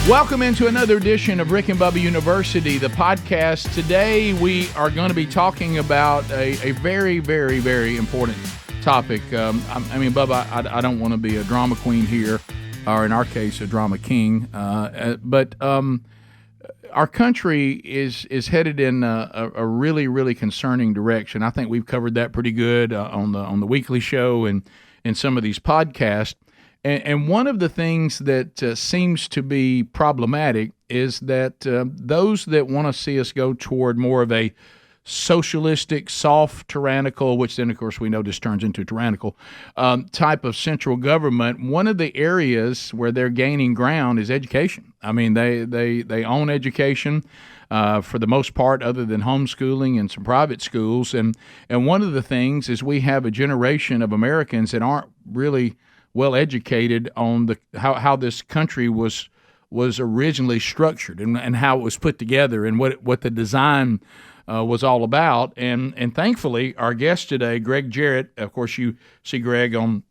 Welcome into another edition of Rick and Bubba University, the podcast. Today we are going to be talking about a very, very, very important topic. Bubba, I don't want to be a drama queen here, or in our case, a drama king, but our country is headed in a really, really concerning direction. I think we've covered that pretty good on the weekly show and in some of these podcasts. And one of the things that seems to be problematic is that those that want to see us go toward more of a socialistic, soft, tyrannical, which then, of course, we know this turns into tyrannical, type of central government, one of the areas where they're gaining ground is education. I mean, they own education for the most part, other than homeschooling and some private schools. And one of the things is we have a generation of Americans that aren't really well educated on how this country was originally structured and how it was put together and what the design was all about. And thankfully, our guest today, Gregg Jarrett, of course you see Gregg on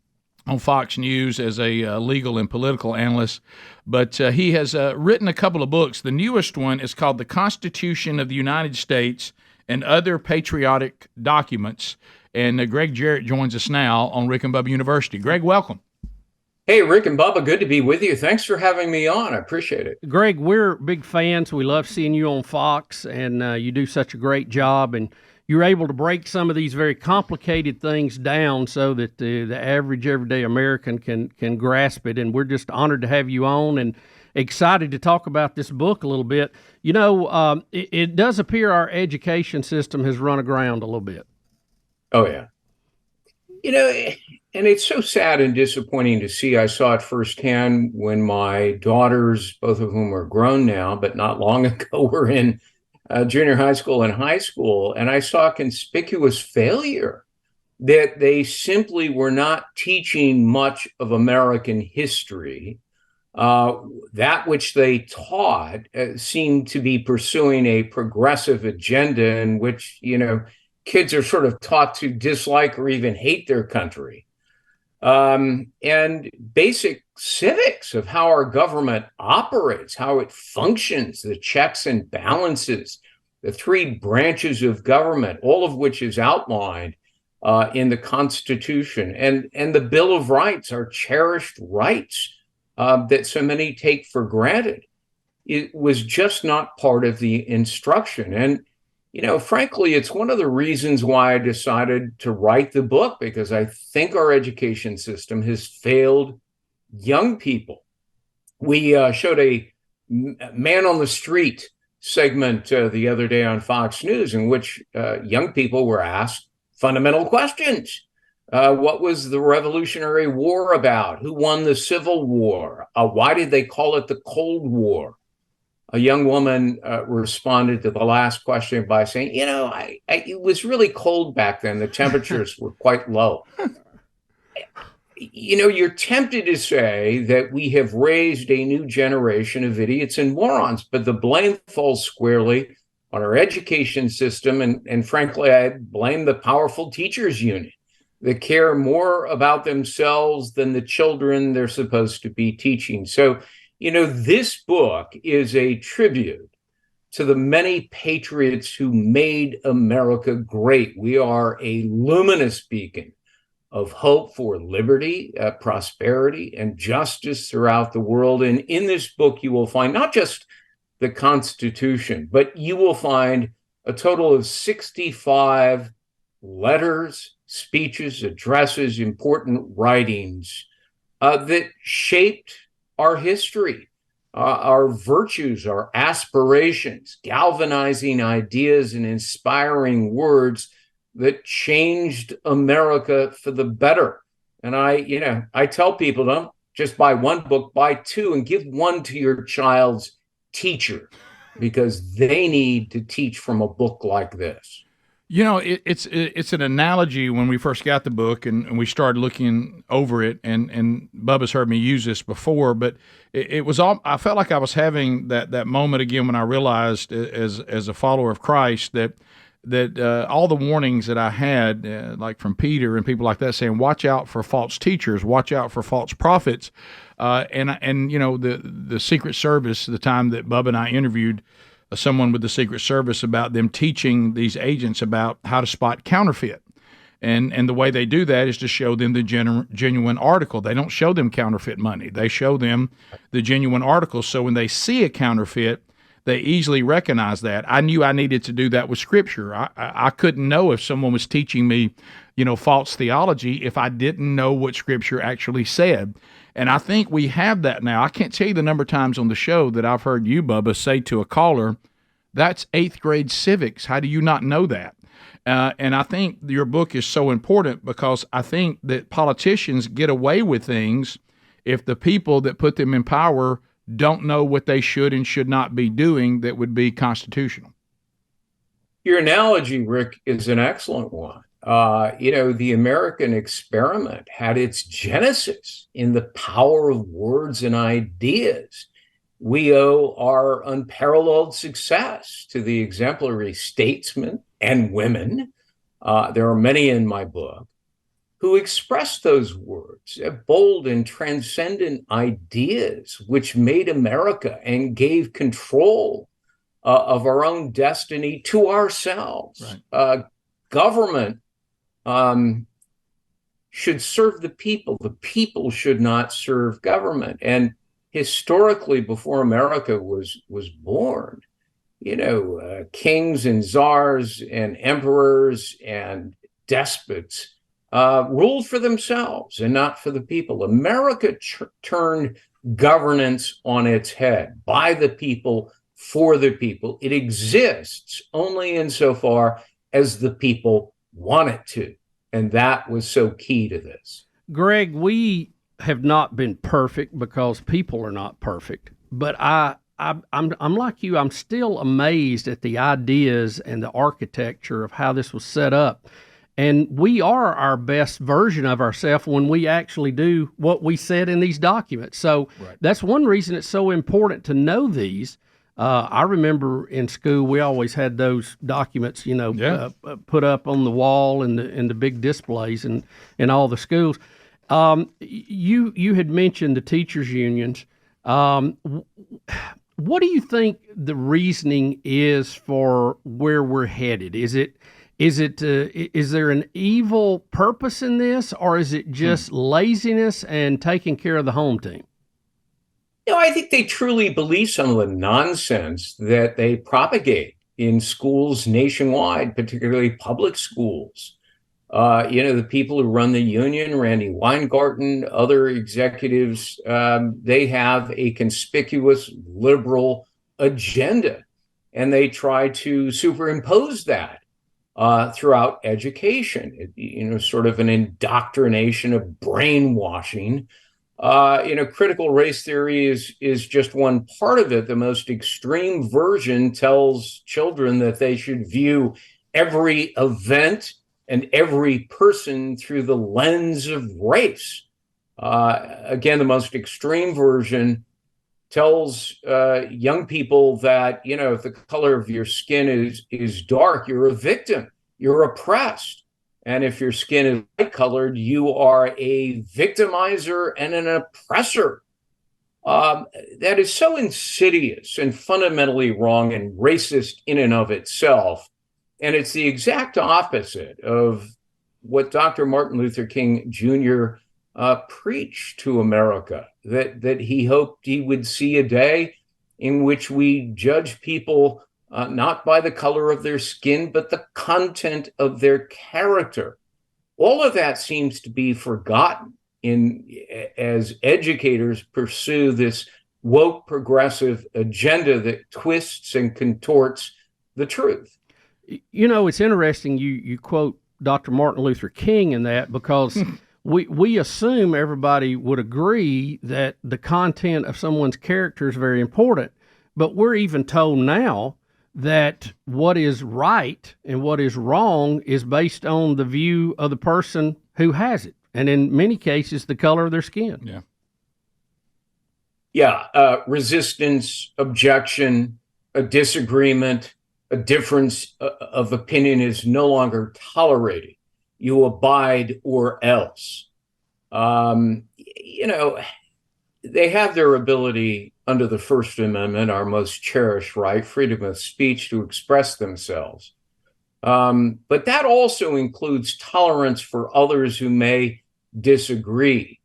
Fox News as a legal and political analyst, but he has written a couple of books. The newest one is called The Constitution of the United States and Other Patriotic Documents. And Gregg Jarrett joins us now on Rick and Bubba University. Gregg, welcome. Hey, Rick and Bubba, good to be with you. Thanks for having me on. I appreciate it. Gregg, we're big fans. We love seeing you on Fox, and you do such a great job. And you're able to break some of these very complicated things down so that the average, everyday American can grasp it. And we're just honored to have you on and excited to talk about this book a little bit. You know, it does appear our education system has run aground a little bit. Oh, yeah. You know, and it's so sad and disappointing to see. I saw it firsthand when my daughters, both of whom are grown now, but not long ago, were in junior high school and high school. And I saw conspicuous failure that they simply were not teaching much of American history. That which they taught seemed to be pursuing a progressive agenda in which, you know, kids are sort of taught to dislike or even hate their country. And basic civics of how our government operates, how it functions, the checks and balances, the three branches of government, all of which is outlined in the Constitution and the Bill of Rights, our cherished rights that so many take for granted. It was just not part of the instruction. And you know, frankly, it's one of the reasons why I decided to write the book, because I think our education system has failed young people. We showed a man on the street segment the other day on Fox News in which young people were asked fundamental questions. What was the Revolutionary War about? Who won the Civil War? Why did they call it the Cold War? A young woman responded to the last question by saying, you know, it was really cold back then. The temperatures were quite low. You know, you're tempted to say that we have raised a new generation of idiots and morons, but the blame falls squarely on our education system. And frankly, I blame the powerful teachers union that care more about themselves than the children they're supposed to be teaching. So, you know, this book is a tribute to the many patriots who made America great. We are a luminous beacon of hope for liberty, prosperity, and justice throughout the world. And in this book, you will find not just the Constitution, but you will find a total of 65 letters, speeches, addresses, important writings that shaped our history, our virtues, our aspirations, galvanizing ideas and inspiring words that changed America for the better. And I tell people, don't just buy one book, buy two, and give one to your child's teacher, because they need to teach from a book like this. You know, it's an analogy. When we first got the book and we started looking over it, and Bubba's heard me use this before, but it was all, I felt like I was having that moment again when I realized as a follower of Christ that that all the warnings that I had, like from Peter and people like that, saying, "Watch out for false teachers, watch out for false prophets," and the Secret Service, the time that Bubba and I interviewed someone with the Secret Service about them teaching these agents about how to spot counterfeit. And the way they do that is to show them the genuine article. They don't show them counterfeit money. They show them the genuine article. So when they see a counterfeit, they easily recognize that. I knew I needed to do that with Scripture. I couldn't know if someone was teaching me, false theology if I didn't know what Scripture actually said. And I think we have that now. I can't tell you the number of times on the show that I've heard you, Bubba, say to a caller, "That's 8th grade civics. How do you not know that?" And I think your book is so important because I think that politicians get away with things if the people that put them in power don't know what they should and should not be doing that would be constitutional. Your analogy, Rick, is an excellent one. The American experiment had its genesis in the power of words and ideas. We owe our unparalleled success to the exemplary statesmen and women, there are many in my book, who expressed those words, bold and transcendent ideas, which made America and gave control of our own destiny to ourselves. Right. Government should serve the people. The people should not serve government. And historically, before America was born, kings and czars and emperors and despots ruled for themselves and not for the people. America turned governance on its head, by the people, for the people. It exists only insofar as the people want it to. And that was so key to this. Gregg, we have not been perfect because people are not perfect, but I'm like you. I'm still amazed at the ideas and the architecture of how this was set up. And we are our best version of ourselves when we actually do what we said in these documents. So That's one reason it's so important to know these. I remember in school, we always had those documents, put up on the wall in the big displays in all the schools. You had mentioned the teachers' unions. What do you think the reasoning is for where we're headed? Is there an evil purpose in this, or is it just laziness and taking care of the home team? I think they truly believe some of the nonsense that they propagate in schools nationwide, particularly public schools. The people who run the union, Randy Weingarten, other executives, they have a conspicuous liberal agenda, and they try to superimpose that throughout education, sort of an indoctrination of brainwashing. Critical race theory is just one part of it. The most extreme version tells children that they should view every event and every person through the lens of race. Again, the most extreme version tells young people that, if the color of your skin is dark, you're a victim, you're oppressed. And if your skin is light colored, you are a victimizer and an oppressor. That is so insidious and fundamentally wrong and racist in and of itself. And it's the exact opposite of what Dr. Martin Luther King Jr. Preached to America, that he hoped he would see a day in which we judge people not by the color of their skin, but the content of their character. All of that seems to be forgotten as educators pursue this woke progressive agenda that twists and contorts the truth. It's interesting you quote Dr. Martin Luther King in that, because we assume everybody would agree that the content of someone's character is very important, but we're even told now that what is right and what is wrong is based on the view of the person who has it, and in many cases, the color of their skin. Resistance, objection, a disagreement, a difference of opinion is no longer tolerated. You abide or else. They have their ability under the First Amendment, our most cherished right, freedom of speech to express themselves. But that also includes tolerance for others who may disagree.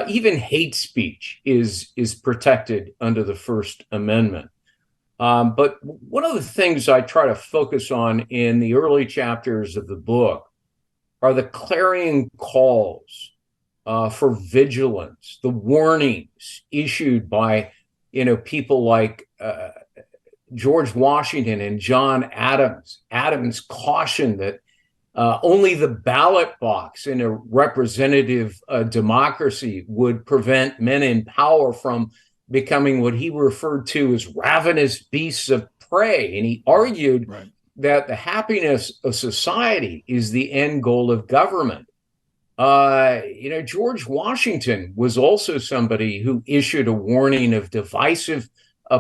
Even hate speech is protected under the First Amendment. But one of the things I try to focus on in the early chapters of the book are the clarion calls for vigilance, the warnings issued by people like George Washington and John Adams. Adams cautioned that only the ballot box in a representative democracy would prevent men in power from becoming what he referred to as ravenous beasts of prey. And he argued that the happiness of society is the end goal of government. George Washington was also somebody who issued a warning of divisive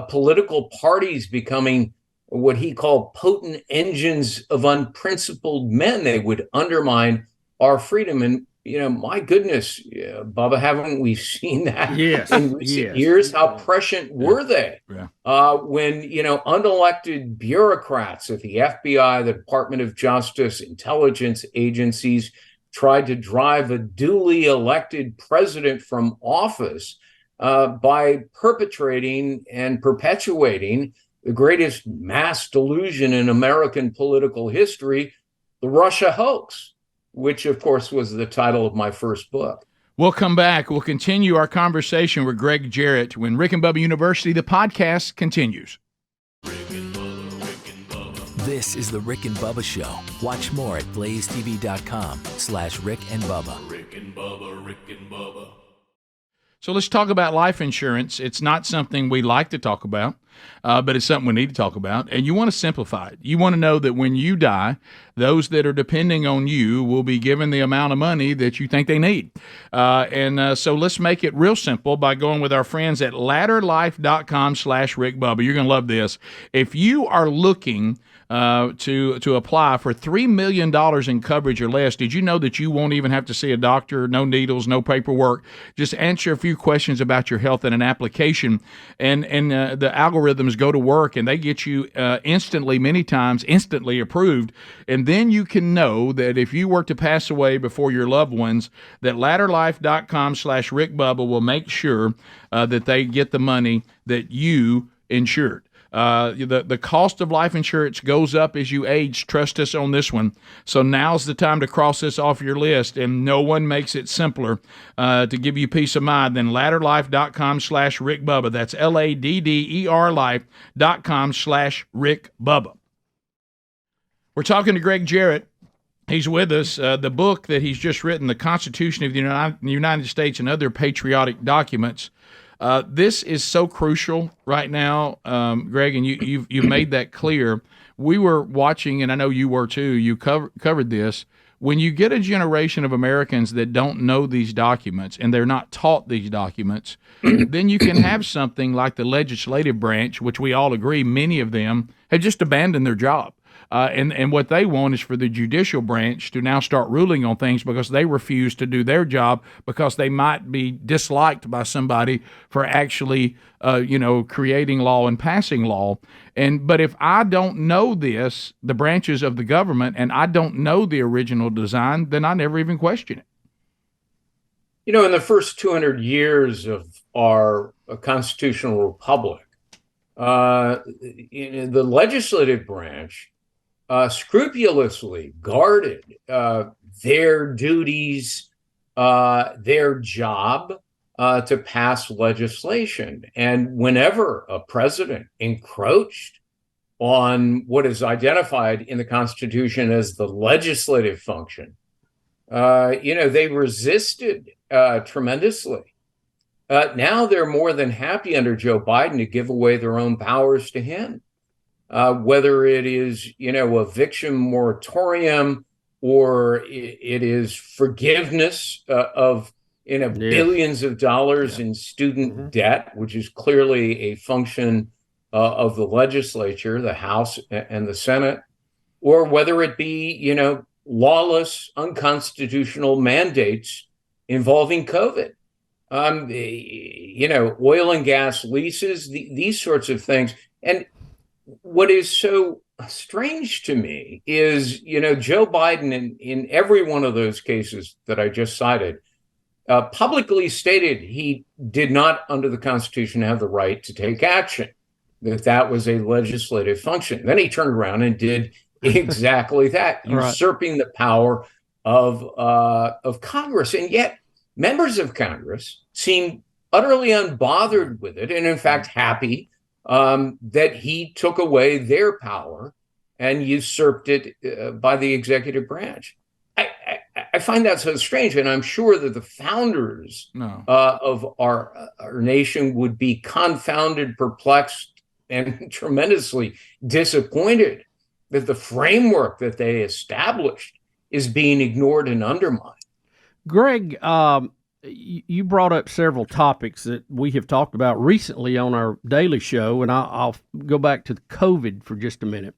political parties becoming what he called potent engines of unprincipled men. They would undermine our freedom. And, my goodness, Bubba, haven't we seen that in recent years? How prescient were they? When, unelected bureaucrats at the FBI, the Department of Justice, intelligence agencies tried to drive a duly elected president from office by perpetrating and perpetuating the greatest mass delusion in American political history, the Russia hoax, which, of course, was the title of my first book. We'll come back. We'll continue our conversation with Gregg Jarrett when Rick and Bubba University, the podcast, continues. This is the Rick and Bubba Show. Watch more at blazetv.com/Rick and Bubba. Rick and Bubba, Rick and Bubba. So let's talk about life insurance. It's not something we like to talk about, but it's something we need to talk about. And you want to simplify it. You want to know that when you die, those that are depending on you will be given the amount of money that you think they need. So let's make it real simple by going with our friends at ladderlife.com/Rick Bubba. You're going to love this. If you are looking to apply for $3 million in coverage or less, did you know that you won't even have to see a doctor? No needles, no paperwork. Just answer a few questions about your health in an application, and the algorithms go to work, and they get you many times instantly approved. And then you can know that if you were to pass away before your loved ones, that ladderlife.com/Rick Bubba will make sure that they get the money that you insured. The cost of life insurance goes up as you age. Trust us on this one. So now's the time to cross this off your list, and no one makes it simpler to give you peace of mind than ladderlife.com/Rick Bubba. That's LADDER life.com/Rick Bubba. We're talking to Gregg Jarrett. He's with us. The book that he's just written, The Constitution of the United States and Other Patriotic Documents. This is so crucial right now, Gregg, and you've made that clear. We were watching, and I know you were too, you covered this. When you get a generation of Americans that don't know these documents and they're not taught these documents, then you can have something like the legislative branch, which we all agree many of them have just abandoned their job. And what they want is for the judicial branch to now start ruling on things because they refuse to do their job because they might be disliked by somebody for actually, creating law and passing law. But if I don't know the branches of the government, and I don't know the original design, then I never even question it. In the first 200 years of our constitutional republic, the legislative branch scrupulously guarded their duties, their job to pass legislation. And whenever a president encroached on what is identified in the Constitution as the legislative function, they resisted tremendously. Now they're more than happy under Joe Biden to give away their own powers to him. Whether it is, eviction moratorium or it is forgiveness of, billions of dollars in student debt, which is clearly a function of the legislature, the House and the Senate, or whether it be, lawless, unconstitutional mandates involving COVID. Oil and gas leases, these sorts of things. And what is so strange to me is, Joe Biden in every one of those cases that I just cited, publicly stated he did not, under the Constitution, have the right to take action, that was a legislative function. Then he turned around and did exactly that, usurping the power of Congress. And yet members of Congress seem utterly unbothered with it, and in fact happy that he took away their power and usurped it by the executive branch. I find that so strange, and I'm sure that the founders of our nation would be confounded, perplexed, and tremendously disappointed that the framework that they established is being ignored and undermined. Greg, you brought up several topics that we have talked about recently on our daily show, and I'll go back to COVID for just a minute.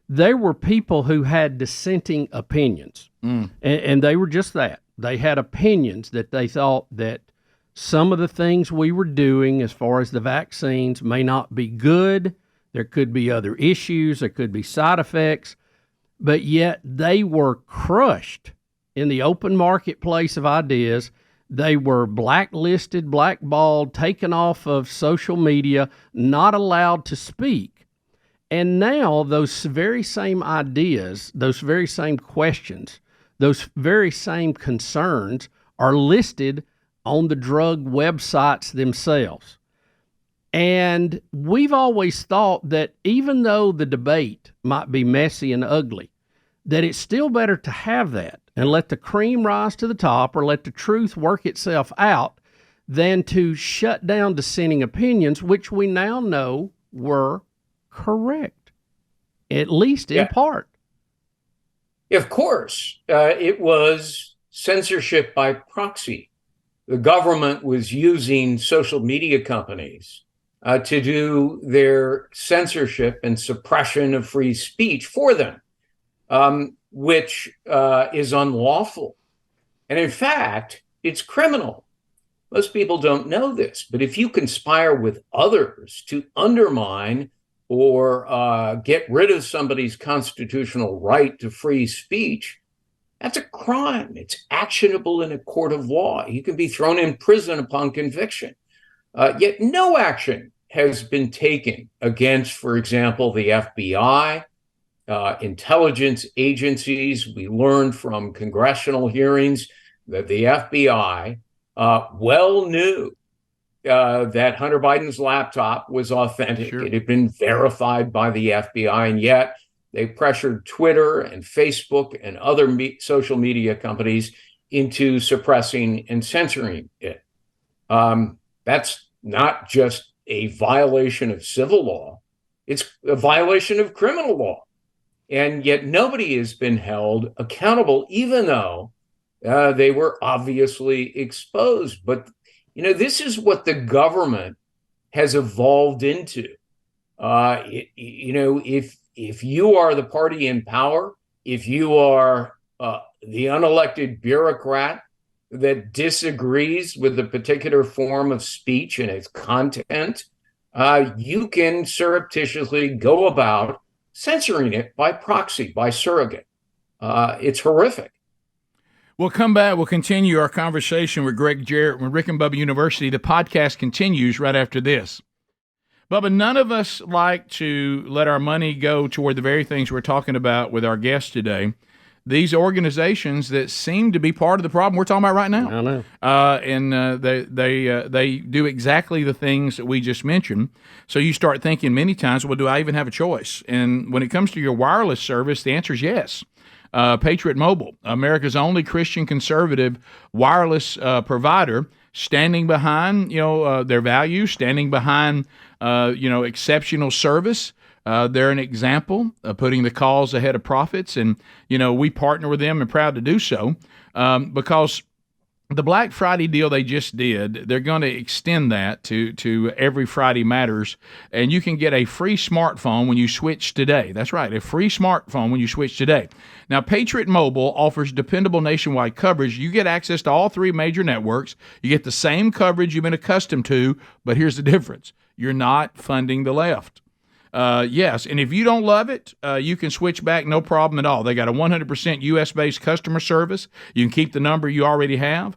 There were people who had dissenting opinions, and they were just that. They had opinions that they thought that some of the things we were doing as far as the vaccines may not be good. There could be other issues. There could be side effects. But yet they were crushed in the open marketplace of ideas. They were blacklisted, blackballed, taken off of social media, not allowed to speak. And now those very same ideas, those very same questions, those very same concerns are listed on the drug websites themselves. And we've always thought that even though the debate might be messy and ugly, that it's still better to have that and let the cream rise to the top, or let the truth work itself out, than to shut down dissenting opinions, which we now know were correct, at least in part. Of course, it was censorship by proxy. The government was using social media companies to do their censorship and suppression of free speech for them, which is unlawful. And in fact, it's criminal. Most people don't know this, but if you conspire with others to undermine or get rid of somebody's constitutional right to free speech, that's a crime. It's actionable in a court of law. You can be thrown in prison upon conviction. Yet no action has been taken against, for example, the FBI, intelligence agencies. We learned from congressional hearings that the FBI well knew that Hunter Biden's laptop was authentic. Sure. It had been verified by the FBI, and yet they pressured Twitter and Facebook and other social media companies into suppressing and censoring it. That's not just a violation of civil law, it's a violation of criminal law. And yet nobody has been held accountable, even though they were obviously exposed. But, this is what the government has evolved into. If you are the party in power, if you are the unelected bureaucrat that disagrees with a particular form of speech and its content, you can surreptitiously go about censoring it by proxy, by surrogate. It's horrific. We'll come back. We'll continue our conversation with Gregg Jarrett from Rick and Bubba University. The podcast continues right after this. Bubba, none of us like to let our money go toward the very things we're talking about with our guests today. These organizations that seem to be part of the problem we're talking about right now. I know. They do exactly the things that we just mentioned. So you start thinking many times, well, do I even have a choice? And when it comes to your wireless service, the answer is yes. Patriot Mobile, America's only Christian conservative wireless provider, standing behind their values, standing behind exceptional service. They're an example of putting the cause ahead of profits, and we partner with them and proud to do so because the Black Friday deal they just did, they're going to extend that to every Friday matters, and you can get a free smartphone when you switch today. That's right, a free smartphone when you switch today. Now, Patriot Mobile offers dependable nationwide coverage. You get access to all three major networks. You get the same coverage you've been accustomed to, but here's the difference. You're not funding the left. Yes, and if you don't love it, you can switch back, no problem at all. They got a 100% U.S.-based customer service. You can keep the number you already have.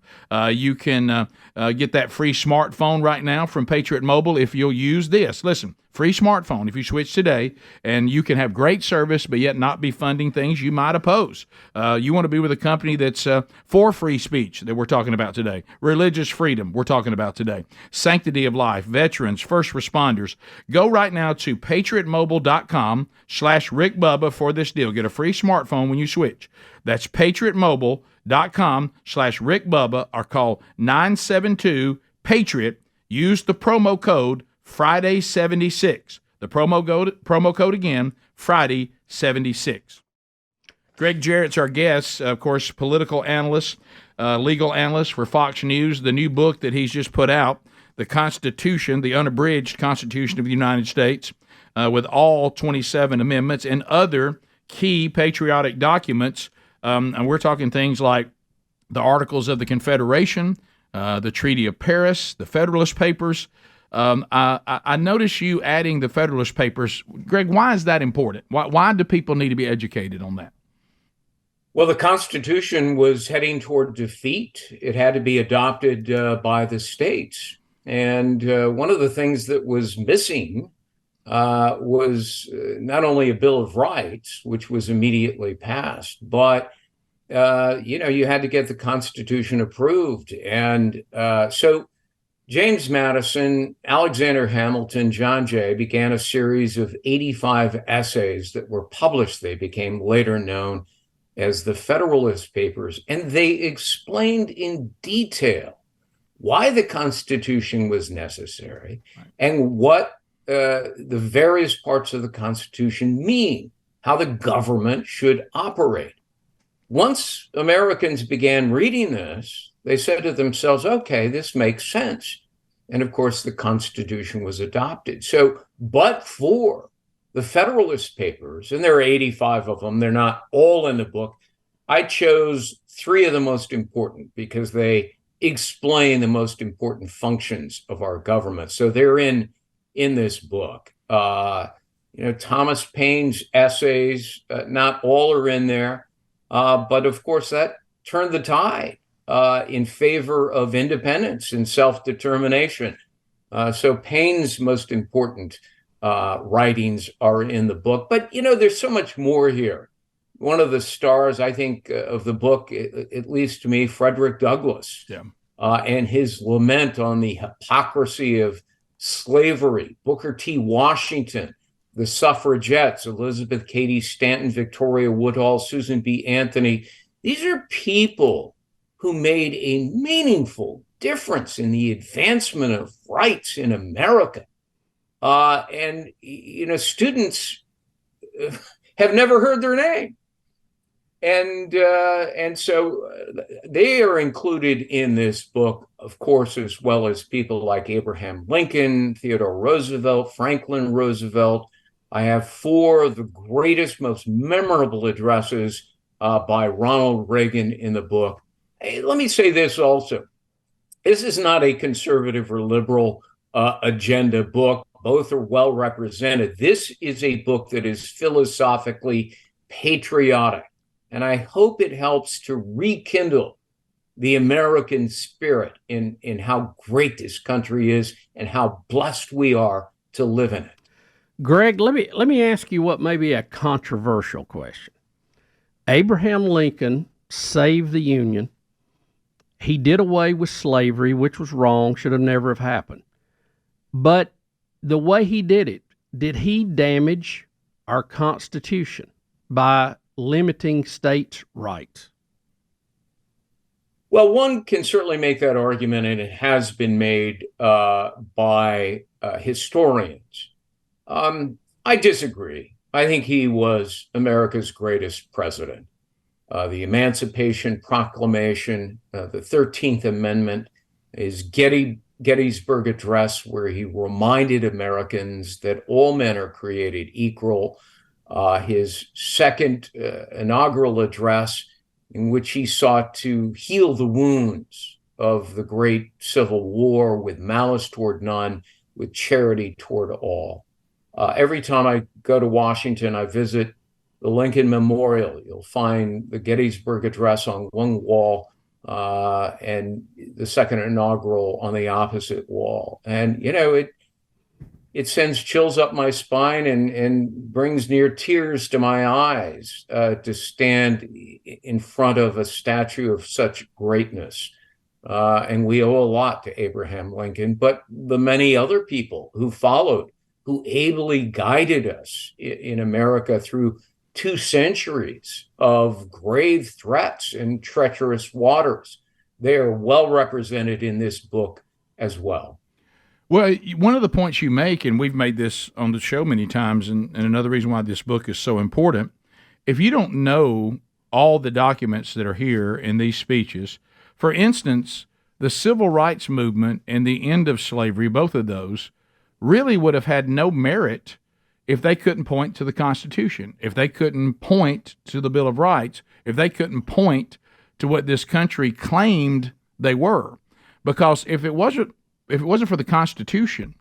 You can get that free smartphone right now from Patriot Mobile if you'll use this. Listen, free smartphone if you switch today, and you can have great service but yet not be funding things you might oppose. You want to be with a company that's for free speech that we're talking about today, religious freedom we're talking about today, sanctity of life, veterans, first responders. Go right now to patriotmobile.com/Rick Bubba for this deal. Get a free smartphone when you switch. That's patriotmobile.com/Rick Bubba, or call 972-PATRIOT. Use the promo code Friday76. The promo code again, Friday76. Gregg Jarrett's our guest, of course, political analyst, legal analyst for Fox News. The new book that he's just put out, The Constitution, the Unabridged Constitution of the United States, with all 27 amendments and other key patriotic documents. And we're talking things like the Articles of the Confederation, the Treaty of Paris, the Federalist Papers. I notice you adding the Federalist Papers. Greg, why is that important? Why do people need to be educated on that? Well, the Constitution was heading toward defeat. It had to be adopted by the states. And one of the things that was missing was not only a Bill of Rights, which was immediately passed, but you had to get the Constitution approved. And so James Madison, Alexander Hamilton, John Jay began a series of 85 essays that were published. They became later known as the Federalist Papers, and they explained in detail why the Constitution was necessary and what the various parts of the Constitution mean, how the government should operate. Once Americans began reading this, they said to themselves, okay, this makes sense. And of course, the Constitution was adopted. So, but for the Federalist Papers, and there are 85 of them, they're not all in the book. I chose 3 of the most important because they explain the most important functions of our government. So they're in this book. Thomas Paine's essays, not all are in there, but of course that turned the tide in favor of independence and self-determination. So Paine's most important writings are in the book. But, there's so much more here. One of the stars, I think, of the book, at least to me, Frederick Douglass, and his lament on the hypocrisy of slavery, Booker T. Washington, the suffragettes, Elizabeth Cady Stanton, Victoria Woodhull, Susan B. Anthony. These are people who made a meaningful difference in the advancement of rights in America. And students have never heard their name. And so they are included in this book, of course, as well as people like Abraham Lincoln, Theodore Roosevelt, Franklin Roosevelt. I have 4 of the greatest, most memorable addresses by Ronald Reagan in the book. Hey, let me say this also. This is not a conservative or liberal agenda book. Both are well represented. This is a book that is philosophically patriotic. And I hope it helps to rekindle the American spirit in how great this country is and how blessed we are to live in it. Greg, let me ask you what may be a controversial question. Abraham Lincoln saved the Union. He did away with slavery, which was wrong, should have never have happened. But the way he did it, did he damage our Constitution by limiting states' rights? Well, one can certainly make that argument, and it has been made by historians. I disagree. I think he was America's greatest president. the Emancipation Proclamation, the 13th Amendment, his Gettysburg Address, where he reminded Americans that all men are created equal, his second inaugural address, in which he sought to heal the wounds of the great Civil War with malice toward none, with charity toward all. Every time I go to Washington, I visit the Lincoln Memorial. You'll find the Gettysburg Address on one wall and the second inaugural on the opposite wall. And, it sends chills up my spine and brings near tears to my eyes to stand in front of a statue of such greatness. And we owe a lot to Abraham Lincoln, but the many other people who followed, who ably guided us in America through 2 centuries of grave threats and treacherous waters. They are well represented in this book as well. Well, one of the points you make, and we've made this on the show many times, and another reason why this book is so important, if you don't know all the documents that are here in these speeches, for instance, the civil rights movement and the end of slavery, both of those, really would have had no merit if they couldn't point to the Constitution, if they couldn't point to the Bill of Rights, if they couldn't point to what this country claimed they were. Because if it wasn't for the Constitution,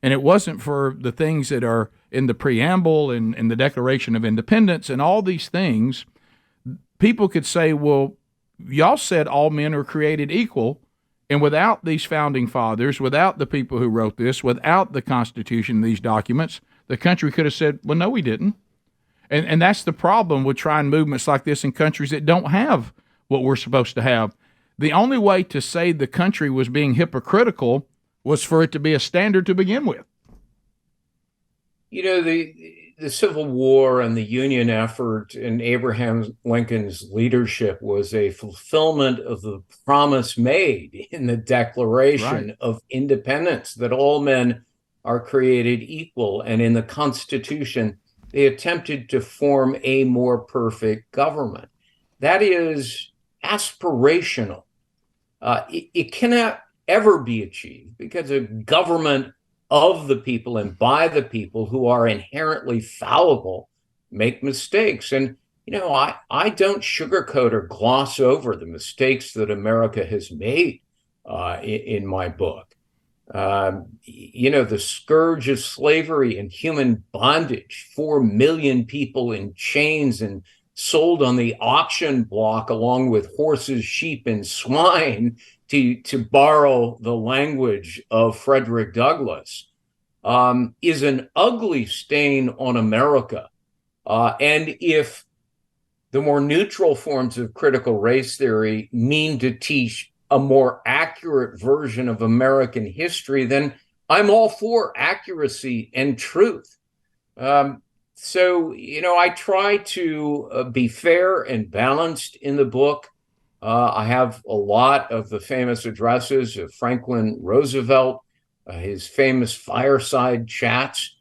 and it wasn't for the things that are in the preamble and in the Declaration of Independence and all these things, people could say, well, y'all said all men are created equal, and without these founding fathers, without the people who wrote this, without the Constitution, these documents, the country could have said, well, no, we didn't. And that's the problem with trying movements like this in countries that don't have what we're supposed to have. The only way to say the country was being hypocritical was for it to be a standard to begin with. The Civil War and the Union effort and Abraham Lincoln's leadership was a fulfillment of the promise made in the Declaration of Independence that all men are created equal. And in the Constitution, they attempted to form a more perfect government. That is aspirational. It cannot ever be achieved because a government of the people and by the people who are inherently fallible make mistakes. And, I don't sugarcoat or gloss over the mistakes that America has made in my book. The scourge of slavery and human bondage, 4 million people in chains and sold on the auction block along with horses, sheep, and swine, to borrow the language of Frederick Douglass, is an ugly stain on America. And if the more neutral forms of critical race theory mean to teach a more accurate version of American history, then I'm all for accuracy and truth. So, I try to be fair and balanced in the book. I have a lot of the famous addresses of Franklin Roosevelt, his famous fireside chats,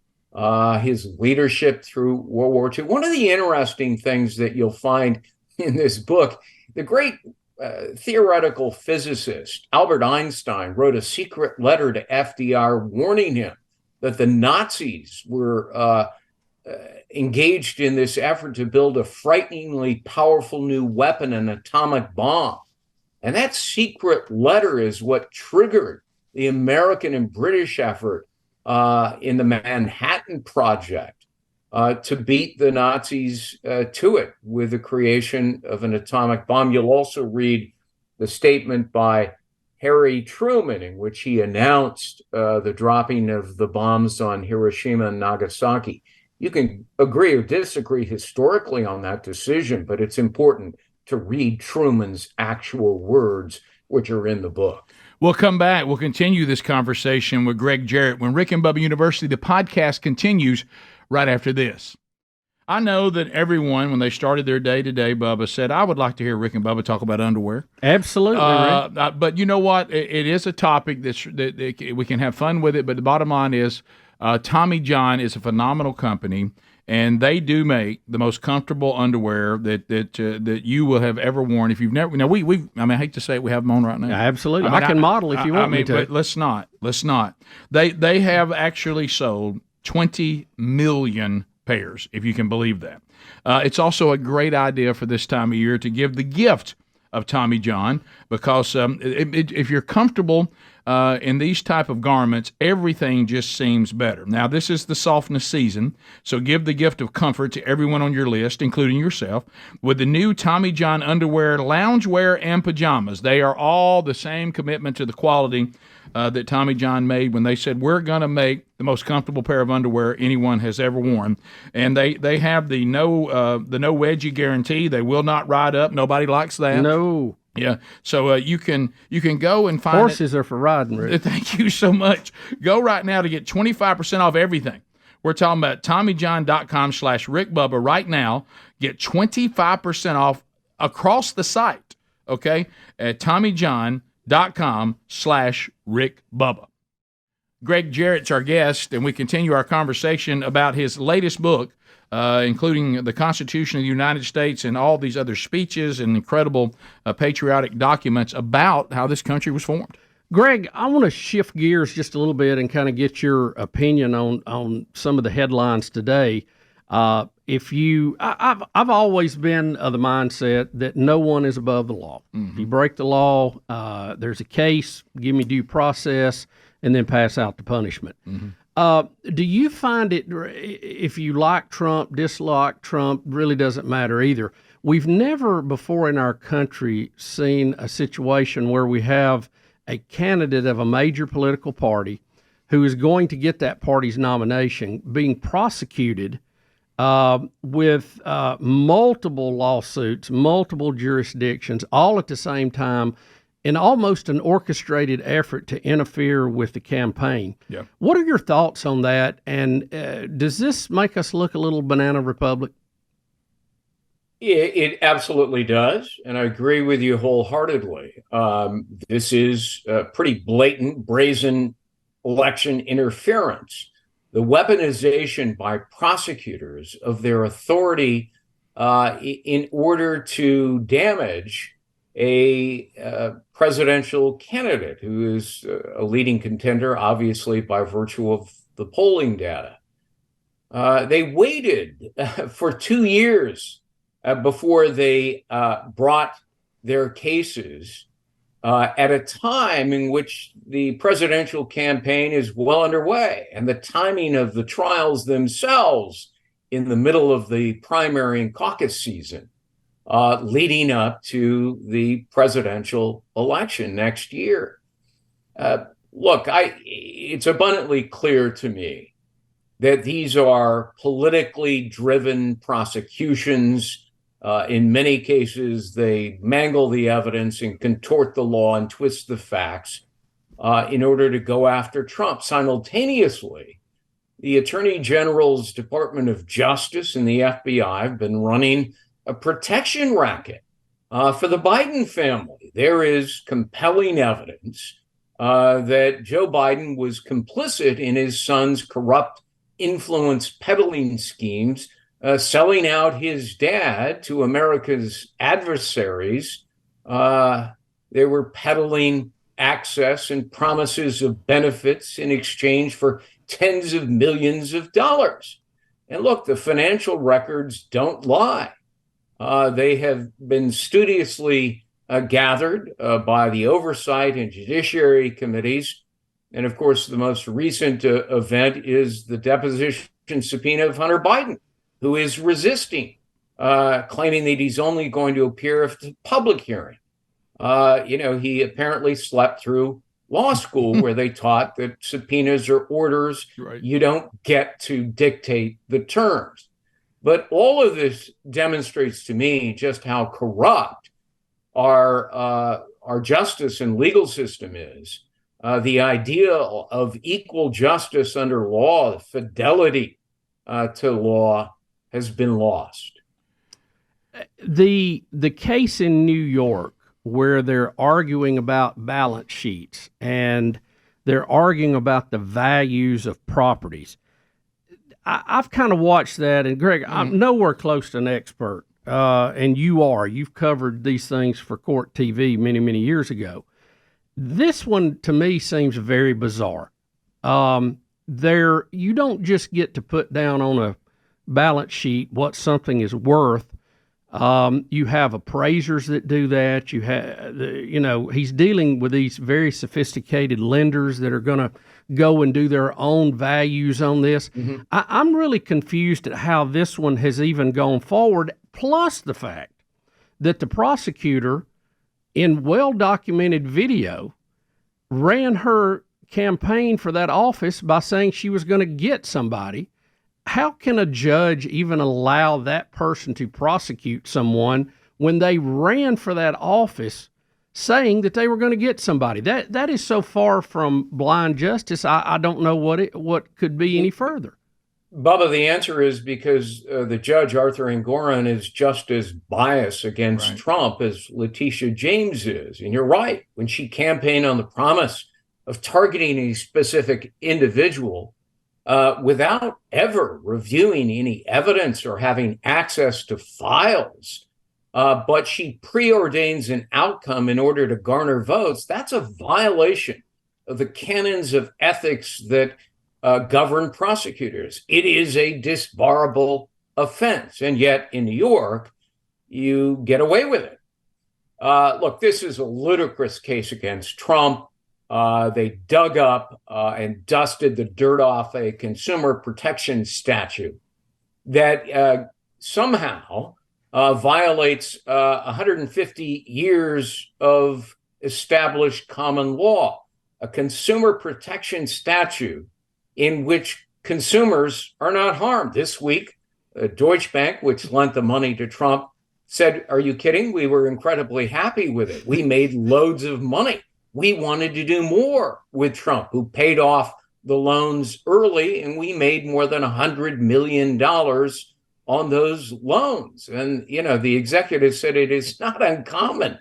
his leadership through World War II. One of the interesting things that you'll find in this book, the great theoretical physicist Albert Einstein wrote a secret letter to FDR warning him that the Nazis were engaged in this effort to build a frighteningly powerful new weapon, an atomic bomb. And that secret letter is what triggered the American and British effort in the Manhattan Project to beat the Nazis to it with the creation of an atomic bomb. You'll also read the statement by Harry Truman in which he announced the dropping of the bombs on Hiroshima and Nagasaki. You can agree or disagree historically on that decision, but it's important to read Truman's actual words, which are in the book. We'll come back. We'll continue this conversation with Gregg Jarrett when Rick and Bubba University, the podcast, continues right after this. I know that everyone, when they started their day today, Bubba, said, I would like to hear Rick and Bubba talk about underwear. Absolutely, Rick. But you know what? It is a topic that we can have fun with it, but the bottom line is Tommy John is a phenomenal company, and they do make the most comfortable underwear that you will have ever worn. If you've never, I hate to say it, we have them on right now. Absolutely, I can model if you want me to. But let's not. They have actually sold 20 million pairs, if you can believe that. It's also a great idea for this time of year to give the gift of Tommy John, because if you're comfortable in these type of garments, everything just seems better. Now, this is the softness season, so give the gift of comfort to everyone on your list, including yourself, with the new Tommy John underwear, loungewear, and pajamas. They are all the same commitment to the quality that Tommy John made when they said, we're going to make the most comfortable pair of underwear anyone has ever worn. And they have the no wedgie guarantee. They will not ride up. Nobody likes that. No. Yeah, so you can go and find horses are for riding, Rick. Thank you so much. Go right now to get 25% off everything. We're talking about TommyJohn.com/RickBubba right now. Get 25% off across the site, okay, at TommyJohn.com/RickBubba. Gregg Jarrett's our guest, and we continue our conversation about his latest book, including the Constitution of the United States and all these other speeches and incredible patriotic documents about how this country was formed. Greg, I want to shift gears just a little bit and kind of get your opinion on some of the headlines today. I've always been of the mindset that no one is above the law. Mm-hmm. If you break the law, there's a case, give me due process, and then pass out the punishment. Mm-hmm. Do you find it, if you like Trump, dislike Trump, really doesn't matter either? We've never before in our country seen a situation where we have a candidate of a major political party who is going to get that party's nomination being prosecuted with multiple lawsuits, multiple jurisdictions, all at the same time, in almost an orchestrated effort to interfere with the campaign. Yeah. What are your thoughts on that? And does this make us look a little banana republic? It absolutely does, and I agree with you wholeheartedly. This is pretty blatant, brazen election interference. The weaponization by prosecutors of their authority in order to damage a presidential candidate who is a leading contender, obviously, by virtue of the polling data. They waited for 2 years before they brought their cases at a time in which the presidential campaign is well underway, and the timing of the trials themselves in the middle of the primary and caucus season leading up to the presidential election next year. Look, it's abundantly clear to me that these are politically driven prosecutions. In many cases, they mangle the evidence and contort the law and twist the facts in order to go after Trump. Simultaneously, the Attorney General's Department of Justice and the FBI have been running a protection racket for the Biden family. There is compelling evidence that Joe Biden was complicit in his son's corrupt influence peddling schemes, selling out his dad to America's adversaries. They were peddling access and promises of benefits in exchange for tens of millions of dollars. And look, the financial records don't lie. They have been studiously gathered by the oversight and judiciary committees. And of course, the most recent event is the deposition subpoena of Hunter Biden, who is resisting, claiming that he's only going to appear if it's a public hearing. He apparently slept through law school where they taught that subpoenas are orders. Right. You don't get to dictate the terms. But all of this demonstrates to me just how corrupt our justice and legal system is. The idea of equal justice under law, fidelity to law, has been lost. The case in New York where they're arguing about balance sheets and they're arguing about the values of properties, I've kind of watched that, and Greg, I'm nowhere close to an expert, and you are. You've covered these things for Court TV many, many years ago. This one, to me, seems very bizarre. You don't just get to put down on a balance sheet what something is worth. You have appraisers that do that. You have, he's dealing with these very sophisticated lenders that are going to go and do their own values on this. Mm-hmm. I'm really confused at how this one has even gone forward, plus the fact that the prosecutor, in well-documented video, ran her campaign for that office by saying she was going to get somebody. How can a judge even allow that person to prosecute someone when they ran for that office saying that they were going to get somebody? That is so far from blind justice. I don't know what could be any further. Bubba, the answer is because the judge, Arthur Engoron, is just as biased against Trump as Letitia James is. And you're right. When she campaigned on the promise of targeting a specific individual, without ever reviewing any evidence or having access to files, but she preordains an outcome in order to garner votes, that's a violation of the canons of ethics that govern prosecutors. It is a disbarable offense, and yet in New York, you get away with it. Look, this is a ludicrous case against Trump. They dug up and dusted the dirt off a consumer protection statute that somehow violates 150 years of established common law, a consumer protection statute in which consumers are not harmed. This week, Deutsche Bank, which lent the money to Trump, said, "Are you kidding? We were incredibly happy with it. We made loads of money. We wanted to do more with Trump, who paid off the loans early, and we made more than $100 million on those loans." And, the executive said it is not uncommon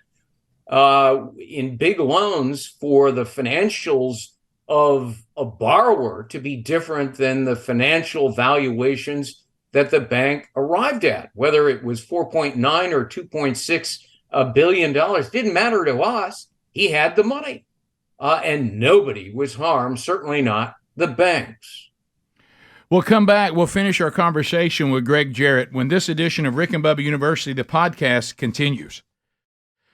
in big loans for the financials of a borrower to be different than the financial valuations that the bank arrived at, whether it was 4.9 or $2.6 billion. Didn't matter to us. He had the money, and nobody was harmed, certainly not the banks. We'll come back. We'll finish our conversation with Gregg Jarrett when this edition of Rick and Bubba University, the podcast, continues.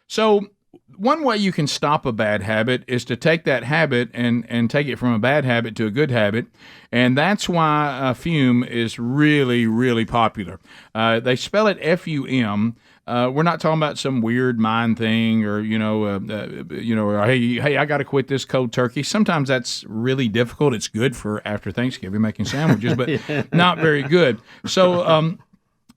So one way you can stop a bad habit is to take that habit and take it from a bad habit to a good habit, and that's why Fume is really, really popular. They spell it F-U-M. We're not talking about some weird mind thing or, hey, I got to quit this cold turkey. Sometimes that's really difficult. It's good for after Thanksgiving making sandwiches, but not very good. So,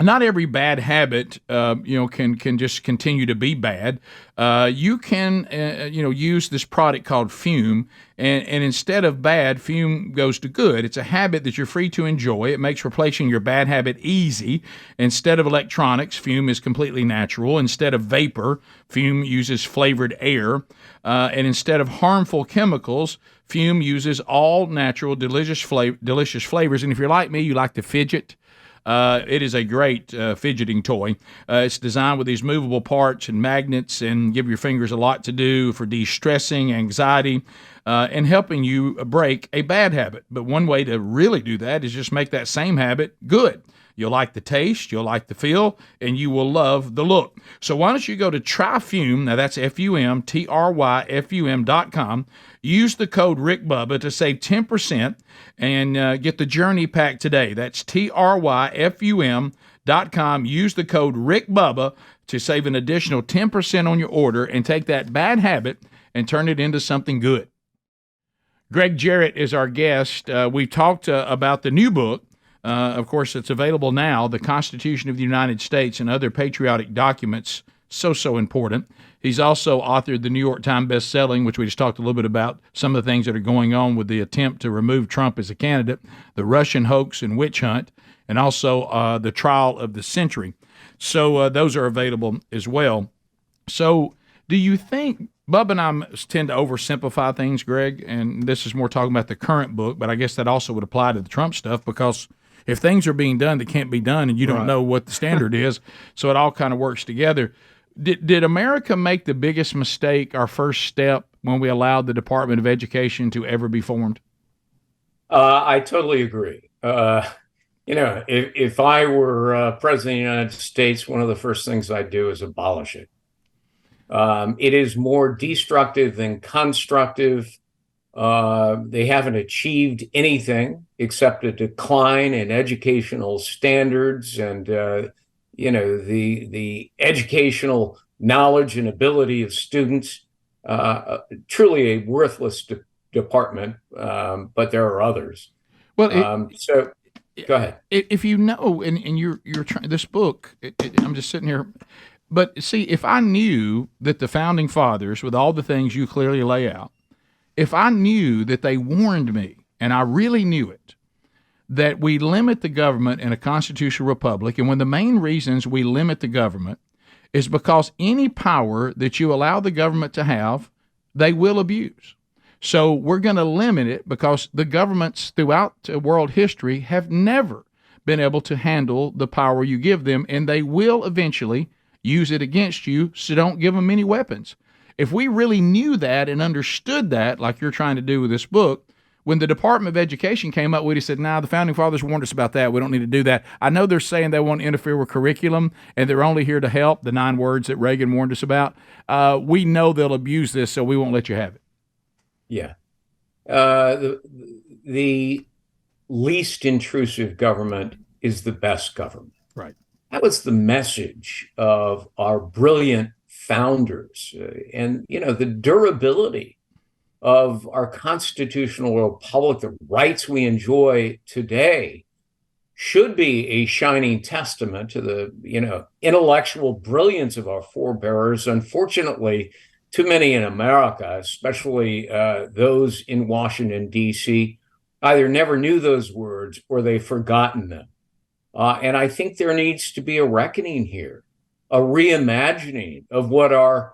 not every bad habit, can just continue to be bad. You can, use this product called Fume, and instead of bad, Fume goes to good. It's a habit that you're free to enjoy. It makes replacing your bad habit easy. Instead of electronics, Fume is completely natural. Instead of vapor, Fume uses flavored air. And instead of harmful chemicals, Fume uses all natural, delicious flavors. And if you're like me, you like to fidget. It is a great fidgeting toy. It's designed with these movable parts and magnets and give your fingers a lot to do for de-stressing, anxiety, and helping you break a bad habit. But one way to really do that is just make that same habit good. You'll like the taste, you'll like the feel, and you will love the look. So why don't you go to TryFume, now that's F-U-M, TRYFUM.com, use the code RickBubba to save 10% and get the Journey Pack today. That's TRYFUM.com. Use the code RickBubba to save an additional 10% on your order and take that bad habit and turn it into something good. Gregg Jarrett is our guest. We've talked about the new book. Of course, it's available now, The Constitution of the United States and Other Patriotic Documents, so important. He's also authored the New York Times best-selling, which we just talked a little bit about, some of the things that are going on with the attempt to remove Trump as a candidate, the Russian hoax and witch hunt, and also the trial of the century. So those are available as well. So do you think, Bubba and I tend to oversimplify things, Greg, and this is more talking about the current book, but I guess that also would apply to the Trump stuff because if things are being done that can't be done and you don't know what the standard is, so it all kind of works together. Did America make the biggest mistake, our first step, when we allowed the Department of Education to ever be formed? I totally agree. If I were president of the United States, one of the first things I'd do is abolish it. It is more destructive than constructive. They haven't achieved anything except a decline in educational standards and the educational knowledge and ability of students. Truly a worthless department, but there are others. Well, so go ahead. If you know, and you're trying this book, I'm just sitting here. But see, if I knew that the founding fathers, with all the things you clearly lay out, if I knew that they warned me, and I really knew it, that we limit the government in a constitutional republic, and one of the main reasons we limit the government is because any power that you allow the government to have, they will abuse. So we're going to limit it because the governments throughout world history have never been able to handle the power you give them, and they will eventually use it against you, so don't give them any weapons. If we really knew that and understood that, like you're trying to do with this book, when the Department of Education came up, we'd have said, nah, the founding fathers warned us about that. We don't need to do that. I know they're saying they won't interfere with curriculum, and they're only here to help, the 9 words that Reagan warned us about. We know they'll abuse this, so we won't let you have it. Yeah. The least intrusive government is the best government. Right. That was the message of our brilliant founders. And, the durability of our constitutional republic, the rights we enjoy today, should be a shining testament to the, intellectual brilliance of our forebears. Unfortunately, too many in America, especially those in Washington, D.C., either never knew those words or they've forgotten them. And I think there needs to be a reckoning here, a reimagining of what our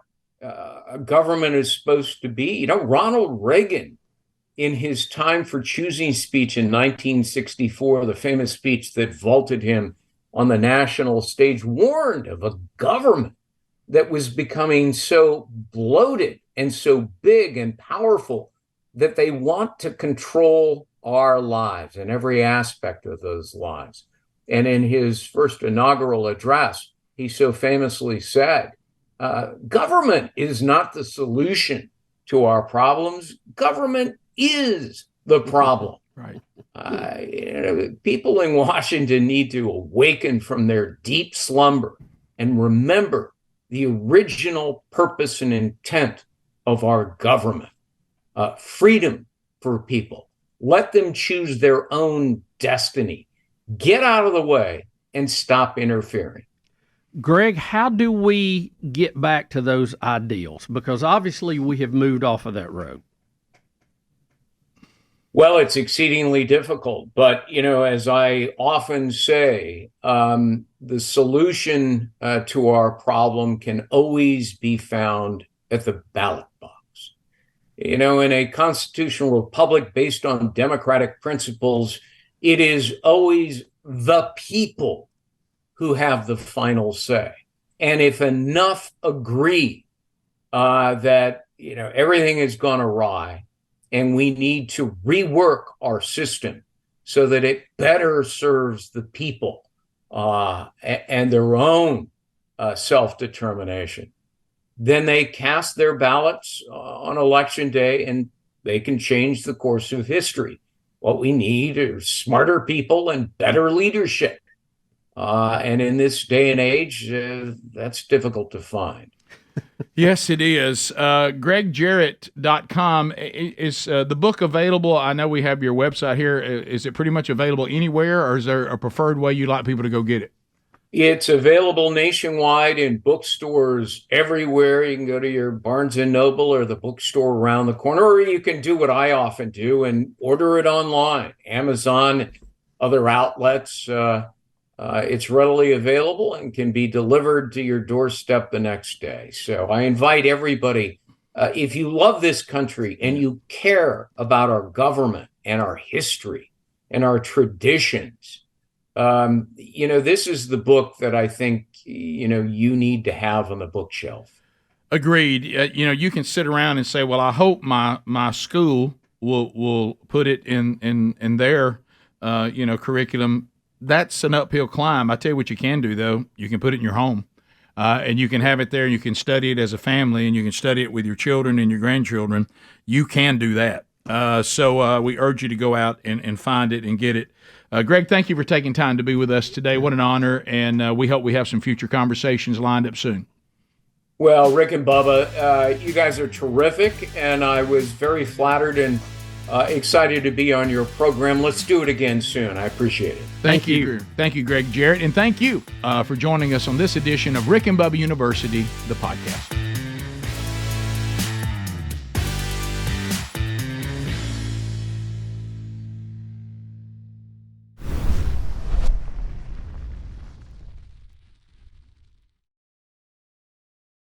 government is supposed to be. Ronald Reagan, in his time for choosing speech in 1964, the famous speech that vaulted him on the national stage, warned of a government that was becoming so bloated and so big and powerful that they want to control our lives and every aspect of those lives. And in his first inaugural address, he so famously said, government is not the solution to our problems. Government is the problem. Right. People in Washington need to awaken from their deep slumber and remember the original purpose and intent of our government. Freedom for people. Let them choose their own destiny. Get out of the way and stop interfering. Gregg, how do we get back to those ideals? Because obviously we have moved off of that road. Well, it's exceedingly difficult. But, as I often say, the solution to our problem can always be found at the ballot box. In a constitutional republic based on democratic principles, it is always the people who have the final say. And if enough agree that, everything has gone awry and we need to rework our system so that it better serves the people and their own self-determination, then they cast their ballots on election day and they can change the course of history. What we need are smarter people and better leadership. And in this day and age, that's difficult to find. Yes, it is. GreggJarrett.com. Is the book available? I know we have your website here. Is it pretty much available anywhere, or is there a preferred way you'd like people to go get it? It's available nationwide in bookstores everywhere. You can go to your Barnes & Noble or the bookstore around the corner, or you can do what I often do and order it online, Amazon, other outlets. It's readily available and can be delivered to your doorstep the next day. So I invite everybody, if you love this country and you care about our government and our history and our traditions, This is the book that I think, you need to have on the bookshelf. Agreed. You can sit around and say, well, I hope my school will put it in their, curriculum. That's an uphill climb. I tell you what you can do, though. You can put it in your home. And you can have it there, and you can study it as a family, and you can study it with your children and your grandchildren. You can do that. So we urge you to go out and find it and get it. Gregg, thank you for taking time to be with us today. What an honor, and we hope we have some future conversations lined up soon. Well, Rick and Bubba, you guys are terrific, and I was very flattered and excited to be on your program. Let's do it again soon. I appreciate it. Thank you. Thank you, Gregg Jarrett, and thank you for joining us on this edition of Rick and Bubba University, the podcast.